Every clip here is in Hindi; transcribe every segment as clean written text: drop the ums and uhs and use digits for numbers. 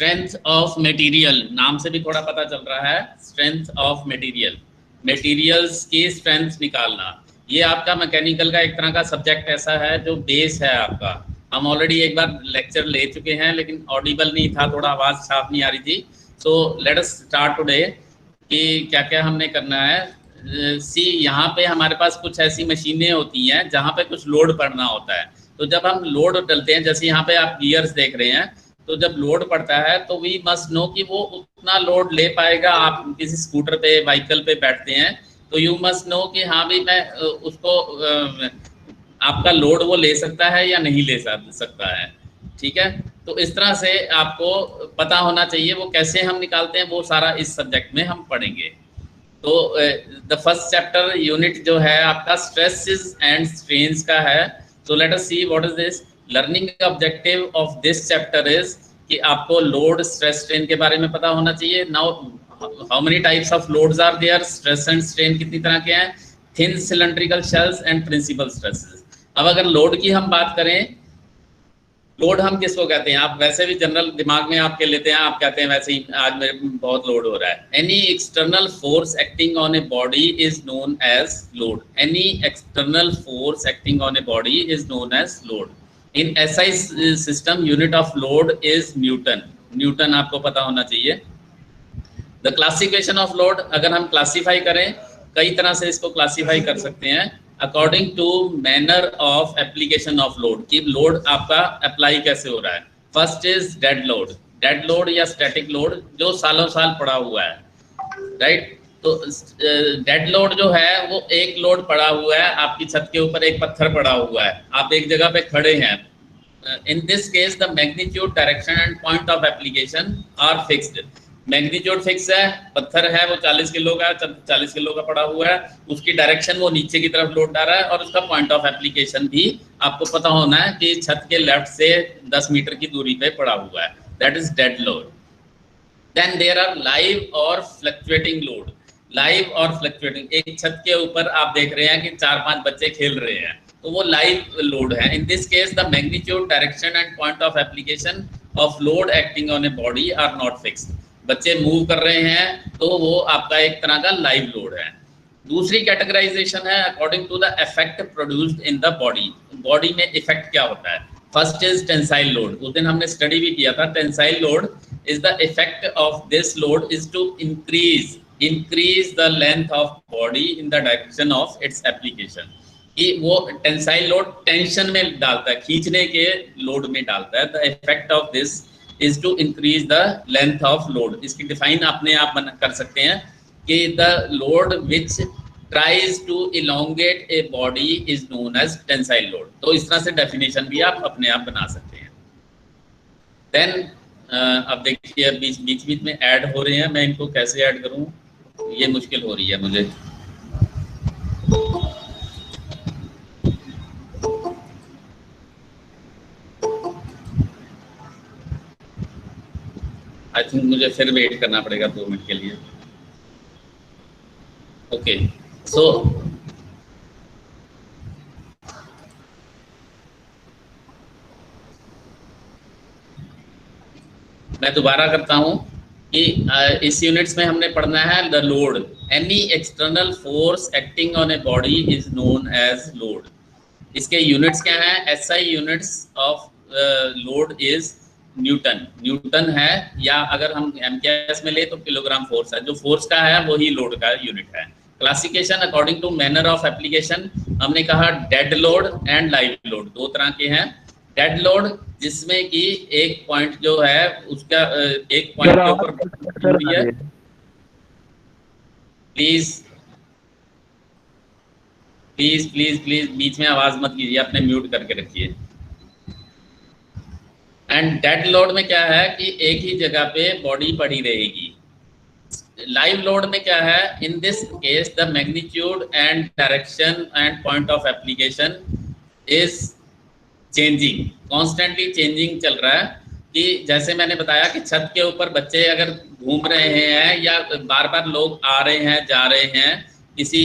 स्ट्रेंथ ऑफ मटेरियल, नाम से भी थोड़ा पता चल रहा है, स्ट्रेंथ ऑफ मटेरियल, मटेरियल्स की स्ट्रेंथ निकालना। ये आपका मैकेनिकल का एक तरह का सब्जेक्ट ऐसा है जो बेस है आपका। हम ऑलरेडी एक बार लेक्चर ले चुके हैं, लेकिन ऑडिबल नहीं था, थोड़ा आवाज़ साफ नहीं आ रही थी। So let us start today कि क्या क्या हमने करना है। सी यहाँ पे हमारे पास कुछ ऐसी मशीनें होती हैं जहाँ पे कुछ लोड पड़ना होता है। तो जब हम लोड डलते हैं, जैसे यहाँ पे आप गियर्स देख रहे हैं, तो जब लोड पड़ता है तो वी मस्ट नो कि वो उतना लोड ले पाएगा। आप किसी स्कूटर पे, व्हीकल पे बैठते हैं तो यू मस्ट नो कि हाँ भाई मैं उसको आपका लोड वो ले सकता है या नहीं ले सकता है, ठीक है। तो इस तरह से आपको पता होना चाहिए। वो कैसे हम निकालते हैं वो सारा इस सब्जेक्ट में हम पढ़ेंगे। तो द फर्स्ट चैप्टर यूनिट जो है आपका स्ट्रेसेस एंड स्ट्रेन्स का है। So let us see what is this. Learning objective of this chapter is कि आपको लोड, स्ट्रेस, स्ट्रेन के बारे में पता होना चाहिए। Now how many types of loads are there, stress and strain कितनी तरह के हैं, thin cylindrical shells and principal stresses. अब अगर लोड की हम बात करें, लोड हम किसको कहते हैं, आप वैसे भी जनरल दिमाग में आपके लेते हैं, आप कहते हैं वैसे ही आज मेरे बहुत लोड हो रहा है। Any external force acting on a body is known as load. Any external force acting on a body is known as load. In SI system unit of load is newton. Newton आपको पता होना चाहिए। द क्लासिफिकेशन ऑफ लोड, अगर हम क्लासीफाई करें, कई तरह से इसको क्लासीफाई कर सकते हैं according to manner of application of load, कि लोड आपका अप्लाई कैसे हो रहा है। First is dead load. Dead load या स्टैटिक लोड जो सालों साल पड़ा हुआ है, राइट। तो डेड लोड जो है वो एक लोड पड़ा हुआ है, आपकी छत के ऊपर एक पत्थर पड़ा हुआ है, आप एक जगह पे खड़े हैं। In this case the magnitude, direction and point of application are fixed. Magnitude fix है, पत्थर है वो 40 किलो का, 40 किलो का पड़ा हुआ है, उसकी डायरेक्शन वो नीचे की तरफ लोड डाल रहा है, और उसका पॉइंट ऑफ एप्लीकेशन भी आपको पता होना है कि छत के लेफ्ट से 10 मीटर की दूरी पे पड़ा हुआ है। That is dead load. Then there are live और फ्लक्चुएटिंग लोड। लाइव और फ्लक्चुएटिंग, एक छत के ऊपर आप देख रहे हैं कि 4-5 बच्चे खेल रहे हैं, तो वो लाइव लोड है। In this case the magnitude, direction and point of application of load acting on a body are not fixed. बच्चे मूव कर रहे हैं तो वो आपका एक तरह का लाइव लोड है। दूसरी कैटेगराइजेशन है according to the effect produced in the body. Body में इफेक्ट क्या होता है। फर्स्ट इज टेंसाइल लोड, उस दिन हमने स्टडी भी किया था। Tensile load is the effect of this load is to increase the length of body in the direction of its application. कि वो टेंसाइल लोड टेंशन में डालता है, खींचने के लोड में डालता है। The effect of this is to increase the length of load। इसकी डिफाइन अपने आप कर सकते हैं कि the load which tries to elongate a body is known as tensile load। तो इस तरह से डेफिनेशन भी आप अपने आप बना सकते हैं। देन अब देखिए बीच में ऐड हो रहे हैं, मैं इनको कैसे ऐड करूं, ये मुश्किल हो रही है मुझे। आई थिंक मुझे फिर वेट करना पड़ेगा 2 मिनट के लिए। ओके, सो मैं दोबारा करता हूं कि इस यूनिट्स में हमने पढ़ना है the load. Any external force acting on a body is known as load. इसके यूनिट्स क्या हैं। SI units of load is newton. Newton है, या अगर हम एमकेएस में ले तो किलोग्राम फोर्स है। जो फोर्स का है वही लोड का यूनिट है। Classification according to manner of application, हमने कहा dead load and live load, 2 तरह के हैं। डेड लोड जिसमें कि एक पॉइंट जो है उसका एक पॉइंट के ऊपर प्लीज बीच में आवाज मत कीजिए, अपने म्यूट करके रखिए। एंड डेड लोड में क्या है कि एक ही जगह पे बॉडी पड़ी रहेगी। लाइव लोड में क्या है, in this case the magnitude and direction and point of application is changing, constantly changing चल रहा है। कि जैसे मैंने बताया कि छत के ऊपर बच्चे अगर घूम रहे हैं या बार बार लोग आ रहे हैं जा रहे हैं, किसी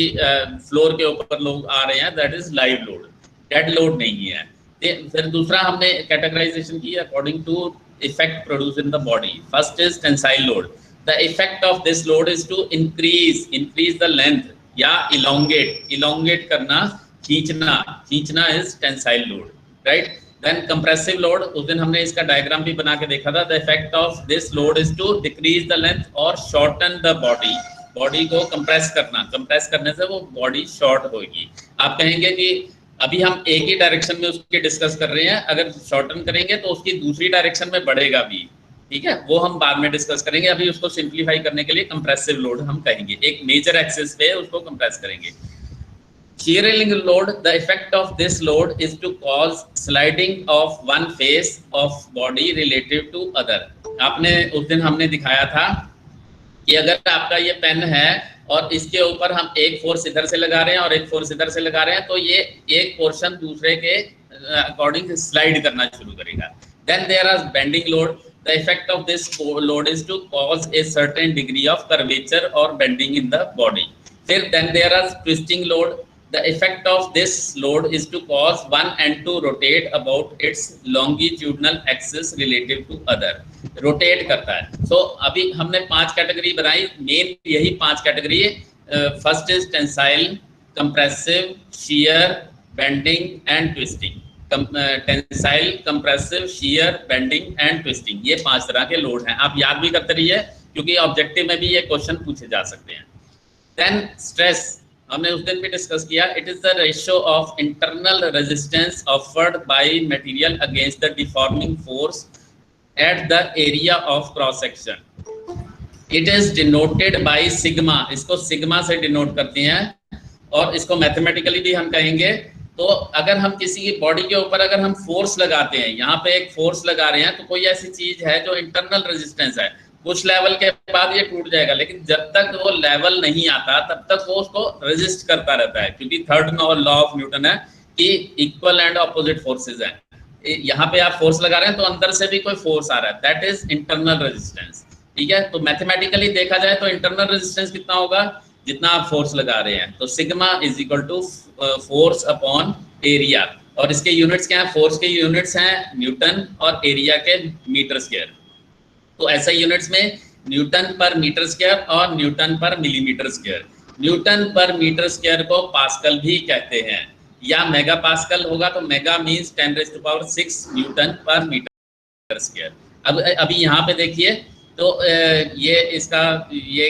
फ्लोर के ऊपर लोग आ रहे हैं, that is live load, dead load नहीं है। फिर दूसरा हमने कैटेगराइजेशन की according to effect produced in the body. First is tensile load. The effect of this load is to increase the length या elongate करना, खींचना is tensile load, right? Then compressive load, उस दिन हमने इसका डायग्राम भी बना के देखा था. The effect of this load is to decrease the length or shorten the body. Body को कंप्रेस करने से वो बॉडी शॉर्ट होगी. आप कहेंगे कि अभी हम एक ही डायरेक्शन में उसके डिस्कस कर रहे हैं, अगर शॉर्टन करेंगे तो उसकी दूसरी डायरेक्शन में बढ़ेगा भी, ठीक है, वो हम बाद में डिस्कस करेंगे. अभी उसको सिंप्लीफाई करने के लिए कंप्रेसिव लोड हम कहेंगे. एक मेजर एक्सिस पे उसको कंप्रेस करेंगे. Shearing load, the effect of this load is to cause sliding of one face of body relative to other. आपने उस दिन हमने दिखाया था कि अगर आपका ये पेन है और इसके ऊपर हम एक फोर्स इधर से लगा रहे हैं और एक फोर्स इधर से लगा रहे हैं, तो ये एक पोर्शन दूसरे के अकॉर्डिंग स्लाइड करना शुरू करेगा. Then there is bending load. The effect of this load is to cause a certain degree of curvature or bending in the body. Then there is twisting load. The effect of this load is to cause one end to rotate about its longitudinal axis relative to other. Rotate करता है. So अभी हमने 5 कैटेगरी बनाई. मेन यही 5 कैटेगरी है. First is tensile, compressive, shear, bending and twisting. Tensile, compressive, shear, bending and twisting, ये 5 तरह के लोड हैं. आप याद भी करते रहिए क्योंकि ऑब्जेक्टिव में भी ये क्वेश्चन पूछे जा सकते हैं. देन स्ट्रेस, हमने उस दिन भी डिस्कस किया. It is the ratio of internal resistance offered by material against the deforming force at the area of cross section. It is denoted by sigma. इसको सिग्मा से डिनोट करते हैं और इसको मैथमेटिकली भी हम कहेंगे. तो अगर हम किसी की बॉडी के ऊपर अगर हम फोर्स लगाते हैं, यहाँ पे एक फोर्स लगा रहे हैं, तो कोई ऐसी चीज है जो इंटरनल रेजिस्टेंस है, कुछ लेवल के बाद ये टूट जाएगा, लेकिन जब तक वो लेवल नहीं आता तब तक वो उसको रेजिस्ट करता रहता है. क्योंकि थर्ड लॉ ऑफ न्यूटन है कि इक्वल एंड ऑपोजिट फोर्सेज हैं. यहाँ पे आप फोर्स लगा रहे हैं तो अंदर से भी कोई फोर्स आ रहा है, दैट इज इंटरनल रेजिस्टेंस. ठीक है, तो मैथमेटिकली देखा जाए तो इंटरनल रेजिस्टेंस कितना होगा, जितना आप फोर्स लगा रहे हैं. तो sigma is equal to force upon area. और इसके यूनिट्स क्या है, फोर्स के यूनिट्स हैं न्यूटन और एरिया के मीटर स्क्वायर. तो ऐसा यूनिट्स में न्यूटन पर मीटर स्क्वायर और Newton per millimetre square. Newton per metre square को पास्कल भी कहते हैं या मेगा पास्कल होगा, तो mega means 10⁶ Newton per metre square. अब अभी यहाँ पे देखिए, तो ये इसका ये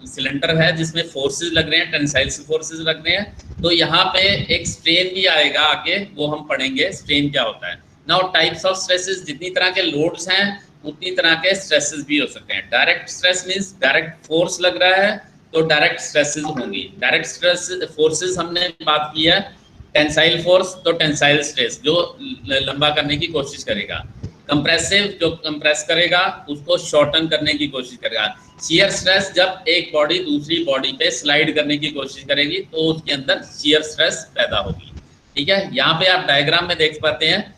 सिलेंडर है जिसमें फोर्सेस लग रहे हैं, टेंसाइल फोर्सेस लग रहे हैं. तो यहाँ पे एक स्ट्रेन भी आएगा आगे, वो हम पढ़ेंगे स्ट्रेन क्या होता है. नाउ टाइप्स ऑफ स्ट्रेसेस, जितनी तरह के लोड्स हैं उतनी तरह के स्ट्रेसेस भी हो सकते हैं. Direct stress means direct force लग रहा है तो डायरेक्ट स्ट्रेसेस होंगी. डायरेक्ट स्ट्रेस फोर्सेस हमने बात की है. टेंसाइल फोर्स तो टेंसाइल स्ट्रेस जो लंबा करने की कोशिश करेगा. कंप्रेसिव जो कंप्रेस करेगा उसको शॉर्टन करने की कोशिश करेगा. शियर स्ट्रेस जब एक बॉडी दूसरी बॉडी पे स्लाइड करने की कोशिश करेगी तो उसके अंदर शियर स्ट्रेस पैदा होगी. ठीक है, यहाँ पे आप डायग्राम में देख पाते हैं.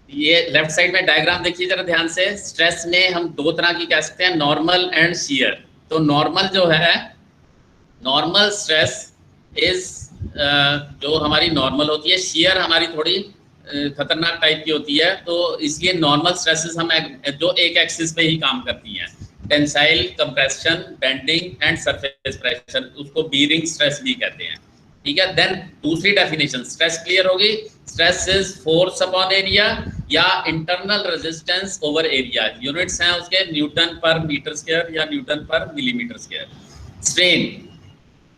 ये लेफ्ट साइड में डायग्राम देखिए जरा ध्यान से. स्ट्रेस में हम 2 तरह की कह सकते हैं, नॉर्मल एंड शियर. तो नॉर्मल जो है, नॉर्मल स्ट्रेस इज जो हमारी नॉर्मल होती है. शियर हमारी थोड़ी खतरनाक टाइप की होती है, तो इसलिए नॉर्मल स्ट्रेसेस हम जो एक एक्सिस पे ही काम करती हैं. Tensile, compression, bending and surface pressure, उसको बीरिंग स्ट्रेस भी कहते हैं. ठीक है, देन दूसरी डेफिनेशन, स्ट्रेस क्लियर होगी. Stress is force upon area या internal resistance over area. Units हैं उसके न्यूटन पर मीटर स्क्वायर या newton per millimetre square. Strain,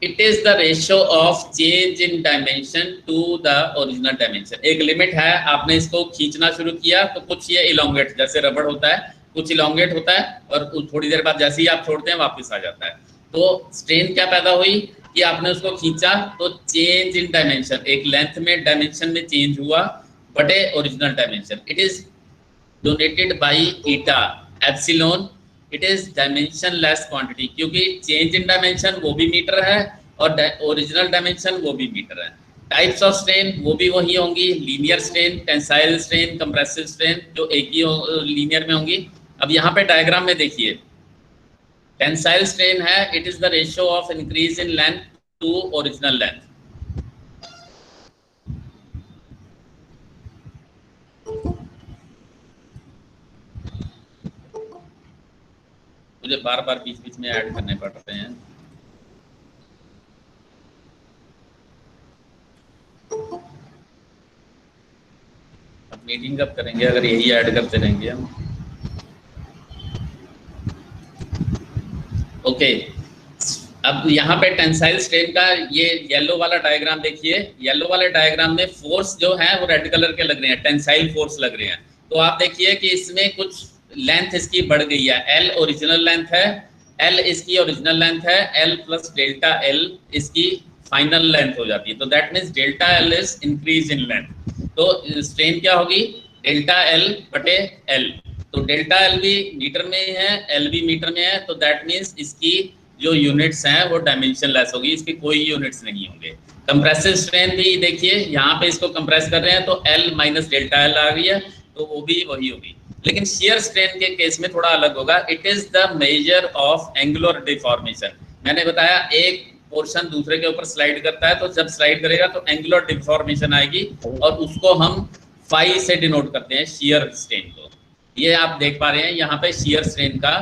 it is the ratio of change in dimension to the original dimension. एक लिमिट है, आपने इसको खींचना शुरू किया तो कुछ ये इलोंगेट, जैसे रबड़ होता है, कुछ इलोंगेट होता है और थोड़ी देर बाद जैसे ही आप छोड़ते हैं वापस आ जाता है. तो स्ट्रेन क्या पैदा हुई कि आपने उसको खींचा तो चेंज इन डायमेंशन, एक लेंथ में डायमेंशन में चेंज हुआ बटे original dimension. It is donated bye eta epsilon. It is dimension less quantity, क्योंकि चेंज इन डायमेंशन वो भी मीटर है और ओरिजिनल डायमेंशन वो भी मीटर है. टाइप्स ऑफ स्ट्रेन वो भी वही होंगी, linear strain, tensile strain, compressive strain, जो एक ही लीनियर में होंगी. अब यहाँ पे डायग्राम में देखिए, टेंसाइल स्ट्रेन है, it is the ratio of increase in length to original length. मुझे बार बार बीच बीच में ऐड करने पड़ रहे हैं। अब मीटिंग कब करेंगे अगर यही ऐड करते रहेंगे हम। ओके, अब यहाँ पे टेंसाइल स्ट्रेन का ये येलो वाला डायग्राम देखिए। येलो वाले डायग्राम में फोर्स जो है वो रेड कलर के लग रहे हैं, टेंसाइल फोर्स लग रहे हैं। तो आप देखिए कि इसमें कुछ लेंथ इसकी बढ़ गई है। एल ओरिजिनल लेंथ है, एल इसकी ओरिजिनल लेंथ है, एल प्लस डेल्टा एल इसकी फाइनल लेंथ हो जाती है। तो that means delta L is increase in length. तो स्ट्रेन क्या होगी, डेल्टा एल बटे एल। तो डेल्टा एल भी मीटर में है, एल भी मीटर में है, तो दैट मीन्स इसकी जो यूनिट्स हैं वो डायमेंशन लेस होगी, इसके कोई यूनिट्स नहीं होंगे। कंप्रेसिव स्ट्रेन भी देखिए, यहाँ पे इसको कंप्रेस कर रहे हैं तो एल माइनस डेल्टा एल आ रही है, तो वो भी वही होगी। लेकिन शियर स्ट्रेन के केस में थोड़ा अलग होगा। It is the measure of angular deformation. मैंने बताया एक पोर्शन दूसरे के ऊपर स्लाइड करता है, तो जब स्लाइड करेगा तो एंगुलर डिफॉर्मेशन आएगी और उसको हम फाई से डिनोट करते हैं, शियर स्ट्रेन को। ये आप देख पा रहे हैं यहाँ पे शियर स्ट्रेन का,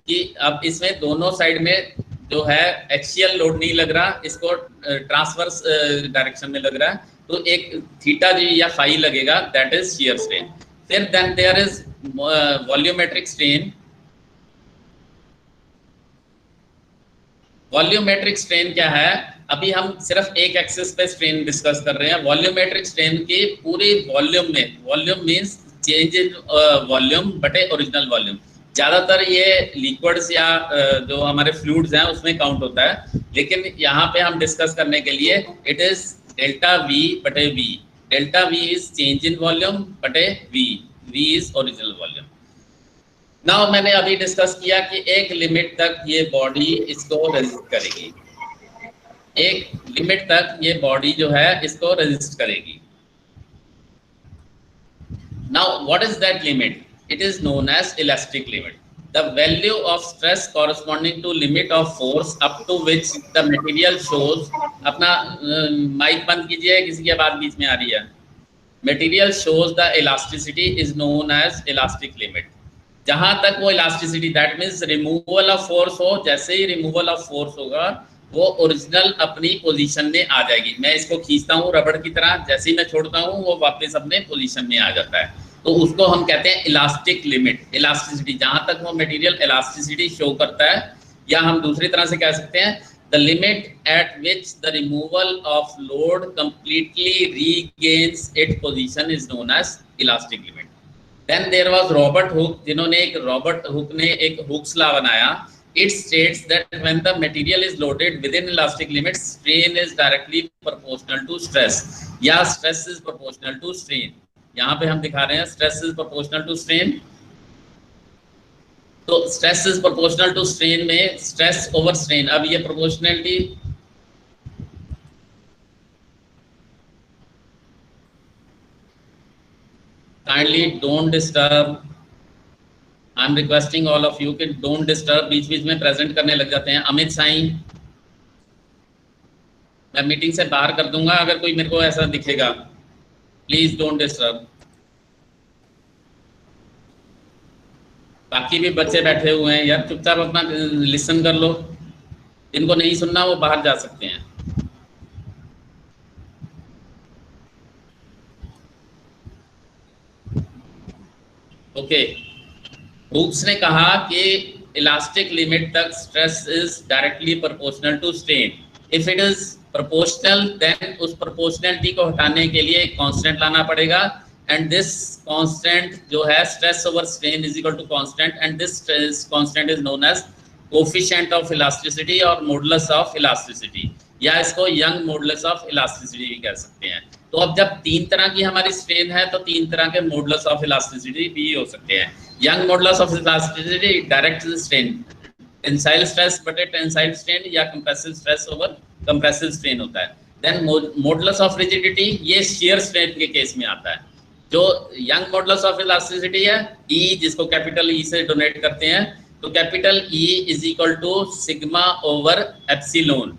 कि अब इसमें दोनों साइड में जो है एक्सियल लोड नहीं लग रहा, इसको ट्रांसवर्स डायरेक्शन में लग रहा है, तो एक थीटा जी या फाई लगेगा, दैट इज शियर स्ट्रेन। फिर then there is volumetric strain. Volumetric strain क्या है, अभी हम सिर्फ एक एक्सिस पे स्ट्रेन डिस्कस कर रहे हैं। वॉल्यूमेट्रिक स्ट्रेन की पूरी वॉल्यूम में, volume means change in volume बटे ओरिजिनल वॉल्यूम। ज्यादातर ये लिक्विड्स या जो हमारे फ्लूइड्स हैं उसमें काउंट होता है, लेकिन यहाँ पे हम डिस्कस करने के लिए इट इज डेल्टा वी बटे v. Delta v is change in volume बटे v, v is original volume. Now मैंने अभी डिस्कस किया कि एक लिमिट तक ये बॉडी इसको रेजिस्ट करेगी, एक लिमिट तक ये बॉडी जो है इसको रेजिस्ट करेगी। Now what is that limit? It is known as elastic limit. The value of stress corresponding to limit of force up to which the material shows, अपना माइक बंद कीजिए, किसी की आवाज बीच में आ रही है। Material shows the elasticity is known as elastic limit. जहां तक वो elasticity, that means removal of force हो, जैसे ही removal of force होगा वो ओरिजिनल अपनी पोजीशन में आ जाएगी। मैं इसको खींचता हूँ रबड़ की तरह, जैसे ही मैं छोड़ता हूँ वो वापस अपने पोजीशन में आ जाता है, तो उसको हम कहते हैं इलास्टिक लिमिट। इलास्टिसिटी, जहां तक वो मटेरियल इलास्टिसिटी शो करता है, या हम दूसरी तरह से कह सकते हैं the limit at which the removal of load completely regains its position is known as elastic limit. Then there was Robert Hooke, जिन्होंने रॉबर्ट हुक ने एक हुक्स लॉ बनाया। It states that when the material is loaded within elastic limits, strain is directly proportional to stress, या stress is proportional to strain। यहाँ पे हम दिखा रहे हैं stress is proportional to strain। तो stress is proportional to strain में stress over strain, अब ये proportionality kindly don't disturb, I am requesting all of you कि डोंट डिस्टर्ब, बीच बीच में प्रेजेंट करने लग जाते हैं। अमित साई, मैं मीटिंग से बाहर कर दूंगा अगर कोई मेरे को ऐसा दिखेगा, प्लीज डोंट डिस्टर्ब। बाकी भी बच्चे बैठे हुए हैं यार, चुपचाप अपना लिसन कर लो, जिनको नहीं सुनना वो बाहर जा सकते हैं। ओके, हुक्स ने कहा कि इलास्टिक लिमिट तक stress is directly proportional to strain. If it is proportional then उस प्रोपोर्शनलिटी को हटाने के लिए एक कांस्टेंट लाना पड़ेगा, एंड दिस कांस्टेंट जो है stress over strain is equal to constant, and this constant is known as coefficient of elasticity और मॉडुलस ऑफ इलास्टिसिटी, या इसको यंग मॉडुलस ऑफ इलास्टिसिटी भी कह सकते हैं। तो अब जब तीन तरह की हमारी स्ट्रेन है तो तीन तरह के मॉडुलस ऑफ इलास्टिसिटी भी हो सकते हैं। Young modulus of elasticity direct strain, tensile stress बटे टेंसाइल स्ट्रेन, या compressive stress over compressive strain होता है। देन मॉडुलस ऑफ रिजिडिटी, ये शियर स्ट्रेन के केस में आता है। जो यंग मॉडुलस ऑफ इलास्टिसिटी है ई, जिसको कैपिटल ई से डोनेट करते हैं, तो capital E is equal to sigma over epsilon,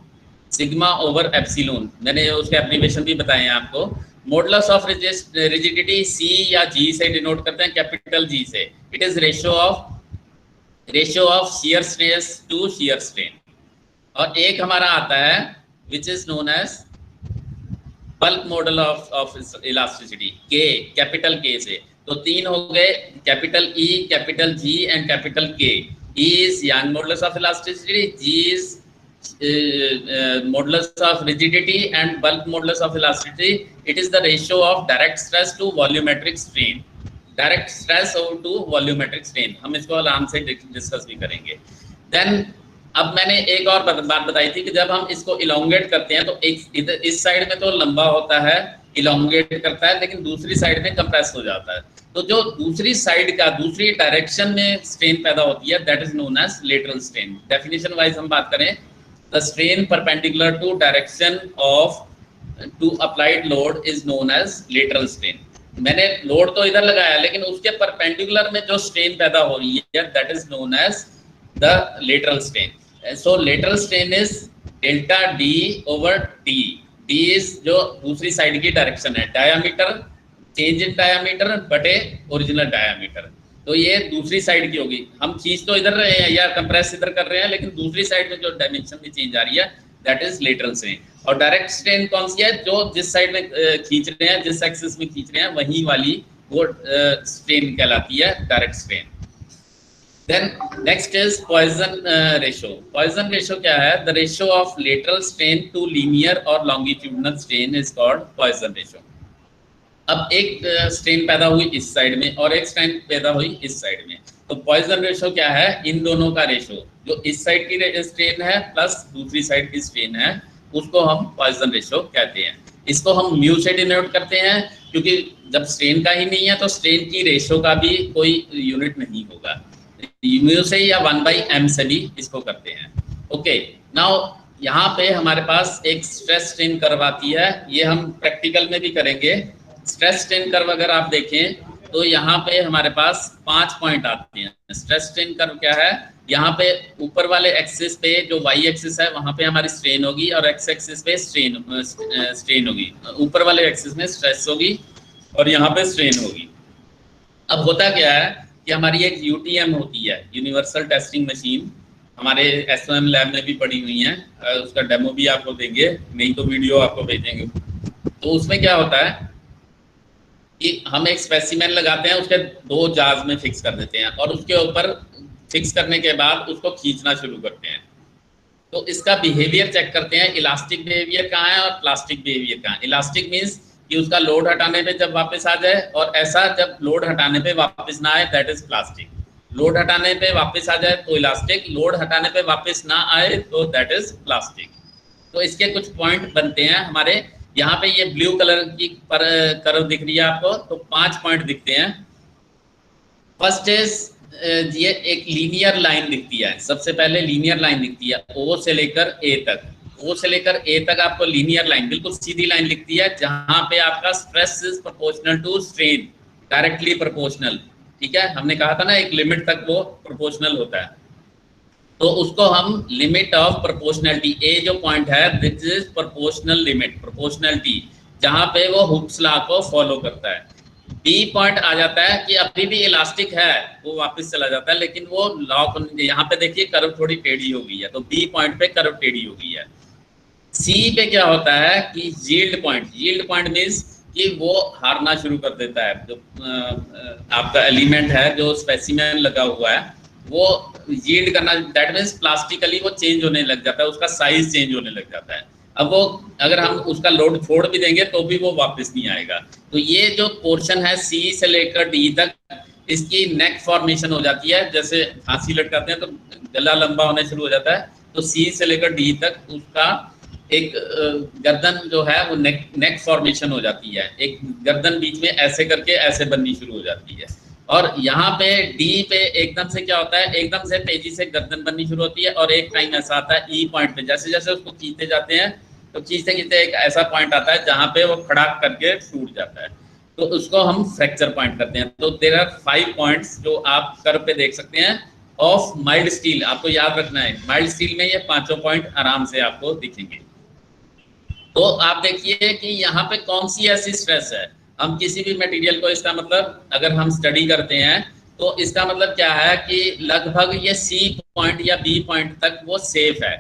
sigma over epsilon, मैंने उसके एप्लीकेशन भी बताए हैं आपको। मॉडुलस ऑफ रिजिडिटी सी या जी से डिनोट करते हैं, कैपिटल जी से। It is ratio of ratio of shear stress to shear strain, और एक हमारा आता है which is known as bulk model of elasticity, K, capital K से। तो तीन हो गए, capital E, capital G and capital K. E is Young modulus of elasticity, G is modulus of rigidity and bulk modulus of elasticity. It is the ratio of direct stress to volumetric strain, direct stress to volumetric strain. हम इसको आराम से डिस्कस भी करेंगे। देन अब मैंने एक और बात बताई थी कि जब हम इसको इलोंगेट करते हैं तो एक इस साइड में तो लंबा होता है, इलोंगेट करता है, लेकिन दूसरी साइड में कंप्रेस हो जाता है। तो जो दूसरी साइड का दूसरी डायरेक्शन में स्ट्रेन पैदा होती है, that is known as lateral strain. Definition wise हम बात करें, the strain perpendicular to direction of to applied load is known as lateral strain. मैंने लोड तो इधर लगाया, लेकिन उसके परपेंडिकुलर में जो स्ट्रेन पैदा हो रही है, that is known as the lateral strain. So lateral strain is delta D over D. D is जो दूसरी साइड की डायरेक्शन है, डायमीटर, चेंज इन डायमीटर बटे ओरिजिनल डायमीटर। तो ये दूसरी साइड की होगी। हम खींच तो इधर रहे हैं या कंप्रेस इधर कर रहे हैं, लेकिन दूसरी साइड में जो डायमेंशन में चेंज आ रही है, दैट इज लेटरल स्ट्रेन। और डायरेक्ट स्ट्रेन कौन सी है? जो जिस साइड में खींच रहे हैं, जिस एक्सिस में खींच रहे हैं, वही वाली वो स्ट्रेन कहलाती है direct strain. Then next is Poisson ratio. Poisson ratio क्या है? The ratio of lateral strain to linear or longitudinal strain is called Poisson ratio. अब एक स्ट्रेन पैदा हुई इस साइड में और एक स्ट्रेन पैदा हुई इस साइड में, तो Poisson ratio क्या है? इन दोनों का रेशो, जो इस साइड की स्ट्रेन है प्लस दूसरी साइड की स्ट्रेन है, उसको हम Poisson ratio कहते हैं। इसको हम म्यू से डिनोट करते हैं, क्योंकि जब स्ट्रेन का ही नहीं है तो स्ट्रेन की रेशो का भी कोई यूनिट नहीं होगा। म्यू से या 1/m से भी इसको करते हैं। ओके, नाउ यहाँ पे हमारे पास एक स्ट्रेस स्ट्रेन कर्व आती है, ये हम प्रैक्टिकल में भी करेंगे। स्ट्रेस स्ट्रेन कर्व अगर आप देखें तो यहाँ पे हमारे पास 5 पॉइंट आते हैं। स्ट्रेस स्ट्रेन कर्व क्या है? यहाँ पे ऊपर वाले एक्सिस पे जो वाई एक्सिस है वहाँ पे हमारी स्ट्रेन होगी, और एक्स एक्सिस पे स्ट्रेन होगी। ऊपर वाले एक्सिस में स्ट्रेस होगी और यहाँ पे स्ट्रेन होगी। अब होता क्या है कि हमारी एक यूटीएम होती है, यूनिवर्सल टेस्टिंग मशीन, हमारे एसओएम लैब में भी पड़ी हुई है, उसका डेमो भी आपको देंगे, नहीं तो वीडियो आपको भेजेंगे। तो उसमें क्या होता है कि हम एक स्पेसिमेन लगाते हैं, उसके 2 जाज में फिक्स कर देते हैं, और उसके ऊपर फिक्स करने के बाद उसको खींचना शुरू करते हैं। तो इसका बिहेवियर चेक करते हैं, इलास्टिक बिहेवियर कहाँ है और प्लास्टिक बिहेवियर कहाँ है। इलास्टिक मीन्स कि उसका लोड हटाने पे जब वापस आ जाए, और ऐसा जब लोड हटाने पे वापस ना आए, दैट इज प्लास्टिक। लोड हटाने पे वापस आ जाए तो इलास्टिक, लोड हटाने पे वापस ना आए तो दैट इज प्लास्टिक। तो इसके कुछ पॉइंट बनते हैं हमारे यहाँ पे। ये ब्लू कलर की कर्व दिख रही है आपको, तो 5 पॉइंट दिखते हैं। फर्स्ट इज ये एक लीनियर लाइन दिखती है, सबसे पहले लीनियर लाइन दिखती है, ओ से लेकर ए तक। ओ से लेकर ए तक आपको लीनियर लाइन, बिल्कुल सीधी लाइन लिखती है, जहां पे आपका stress is proportional to strain, directly proportional. ठीक है, हमने कहा था ना एक लिमिट तक वो प्रोपोर्शनल होता है, तो उसको हम लिमिट ऑफ प्रोपोर्शनलिटी, ए जो पॉइंट है this is proportional limit, proportionality, जहां पे वो हुक्स लॉ को फॉलो करता है। बी पॉइंट आ जाता है कि अभी भी इलास्टिक है, वो वापस चला जाता है, लेकिन वो लॉ, यहाँ पे देखिए कर्व थोड़ी टेढ़ी हो गई है, तो बी पॉइंट पे कर्व टेढ़ी हो गई है। सी पे क्या होता है कि yield point, yield point means कि वो हारना शुरू कर देता है। जो आपका एलिमेंट है, जो स्पेसिमेन लगा हुआ है, वो यील्ड करना, दैट मीन्स प्लास्टिकली वो चेंज होने लग जाता है, उसका साइज चेंज होने लग जाता है। अब वो अगर हम उसका लोड छोड़ भी देंगे तो भी वो वापस नहीं आएगा। तो ये जो पोर्शन है सी से लेकर डी तक, इसकी नेक फॉर्मेशन हो जाती है, जैसे फांसी लटकाते हैं तो गला लंबा होने शुरू हो जाता है, तो सी से लेकर डी तक उसका एक गर्दन जो है वो नेक फॉर्मेशन हो जाती है, एक गर्दन बीच में ऐसे करके ऐसे बननी शुरू हो जाती है। और यहाँ पे डी पे एकदम से क्या होता है, एकदम से तेजी से गर्दन बननी शुरू होती है, और एक टाइम ऐसा आता है ई पॉइंट पे, जैसे जैसे उसको खींचते जाते हैं तो खींचते खींचते एक ऐसा पॉइंट आता है जहाँ पे वो खड़ाक करके टूट जाता है, तो उसको हम फ्रैक्चर पॉइंट करते हैं। तो देयर आर 5 पॉइंट्स जो आप कर्व पे देख सकते हैं ऑफ माइल्ड स्टील। आपको याद रखना है, माइल्ड स्टील में ये 5 पॉइंट आराम से आपको दिखेंगे। तो आप देखिए कि यहाँ पे कौन सी ऐसी स्ट्रेस है, हम किसी भी मटेरियल को, इसका मतलब अगर हम स्टडी करते हैं तो इसका मतलब क्या है कि लगभग ये सी पॉइंट या बी पॉइंट तक वो सेफ है।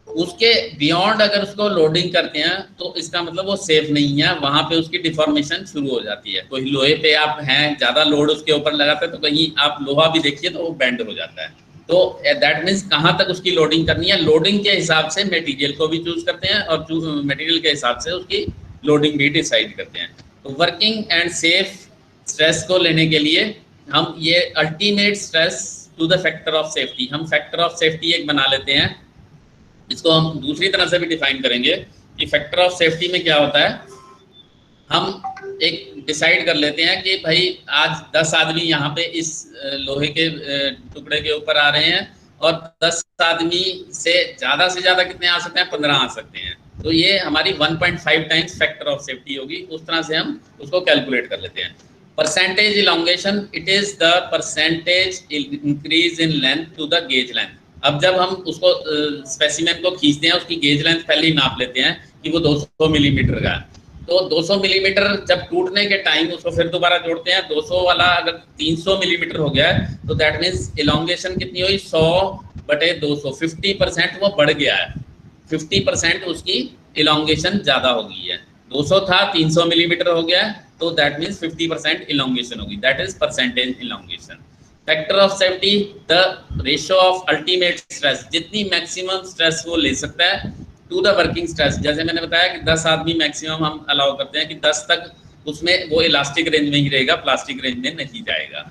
उसके बियॉन्ड अगर उसको लोडिंग करते हैं तो इसका मतलब वो सेफ नहीं है, वहां पे उसकी डिफॉर्मेशन शुरू हो जाती है। कोई लोहे पे आप हैं, ज्यादा लोड उसके ऊपर लगाते हैं तो कहीं आप लोहा भी देखिए तो वो बेंड हो जाता है। तो दैट मीन्स कहाँ तक उसकी लोडिंग करनी है, लोडिंग के हिसाब से मटेरियल को भी चूज करते हैं और मटेरियल के हिसाब से उसकी लोडिंग भी डिसाइड करते हैं। तो वर्किंग एंड सेफ स्ट्रेस को लेने के लिए हम ये ultimate stress to the factor of safety, हम फैक्टर ऑफ सेफ्टी एक बना लेते हैं। इसको हम दूसरी तरह से भी डिफाइन करेंगे कि फैक्टर ऑफ सेफ्टी में क्या होता है। हम एक डिसाइड कर लेते हैं कि भाई आज 10 आदमी यहाँ पे इस लोहे के टुकड़े के ऊपर आ रहे हैं और 10 आदमी से ज़्यादा कितने आ सकते हैं, 15 आ सकते हैं। तो ये हमारी 1.5 टाइम्स फैक्टर ऑफ सेफ्टी होगी। उस तरह से हम उसको कैलकुलेट कर लेते हैं। Percentage elongation, it is the percentage increase in length to the gauge length. अब जब हम उसको स्पेसिमेन को खींचते हैं, उसकी गेज लेंथ पहले ही नाप लेते हैं कि वो 200 मिलीमीटर का है। तो 200 मिलीमीटर जब टूटने के टाइम उसको फिर दोबारा जोड़ते हैं, 200 वाला अगर 300 मिलीमीटर हो गया है तो दैट मीन्स इलोंगेशन कितनी हुई, 100/200, 50% वो बढ़ गया है। 50% उसकी इलोंगेशन ज़्यादा हो गई है। 200 था, 300 मिलीमीटर हो गया है, तो दैट मीन्स 50% इलोंगेशन होगी। That is percentage elongation. Factor of safety, the ratio of ultimate stress, जितनी मैक्सिमम स्ट्रेस वो ले सकता है टू द वर्किंग स्ट्रेस। जैसे मैंने बताया कि 10 आदमी मैक्सिमम हम अलाउ करते हैं कि 10 तक उसमें वो इलास्टिक रेंज में ही रहेगा, प्लास्टिक रेंज में नहीं जाएगा।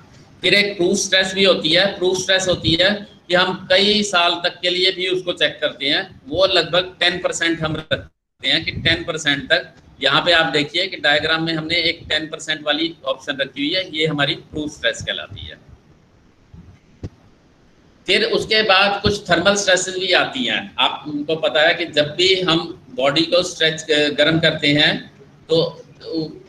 फिर एक प्रूफ स्ट्रेस भी होती है। प्रूफ स्ट्रेस होती है कि हम कई साल तक के लिए भी उसको चेक करते हैं। वो लगभग 10% हम रखते हैं कि 10% तक। यहाँ पे आप देखिए कि डायग्राम में हमने एक 10% वाली ऑप्शन रखी हुई है, ये हमारी प्रूफ स्ट्रेस कहलाती है। फिर उसके बाद कुछ थर्मल स्ट्रेसेस भी आती हैं। आपको पता है कि जब भी हम बॉडी को स्ट्रेच गर्म करते हैं तो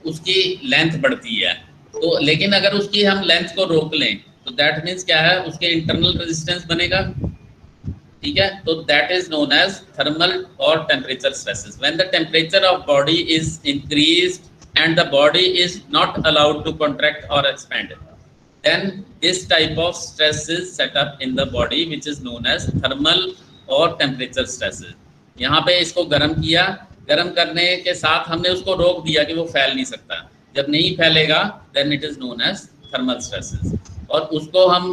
उसकी लेंथ बढ़ती है। तो लेकिन अगर उसकी हम लेंथ को रोक लें तो दैट मीन्स क्या है, उसके इंटरनल रेजिस्टेंस बनेगा। ठीक है, तो that is known as thermal और temperature stresses. When the temperature of body is increased and the body is not allowed to contract और expand, then this type of stress is set up in the body which is known as thermal or temperature stresses। यहाँ पे इसको गर्म किया, गर्म करने के साथ हमने उसको रोक दिया कि वो फैल नहीं सकता। जब नहीं फैलेगा then it is known as thermal stresses। और उसको हम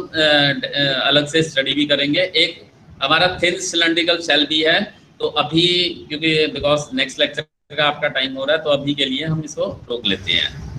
अलग से स्टडी भी करेंगे। एक हमारा थिन सिलेंड्रिकल सेल भी है, तो अभी क्योंकि बिकॉज नेक्स्ट लेक्चर का आपका टाइम हो रहा है तो अभी के लिए हम इसको रोक लेते हैं।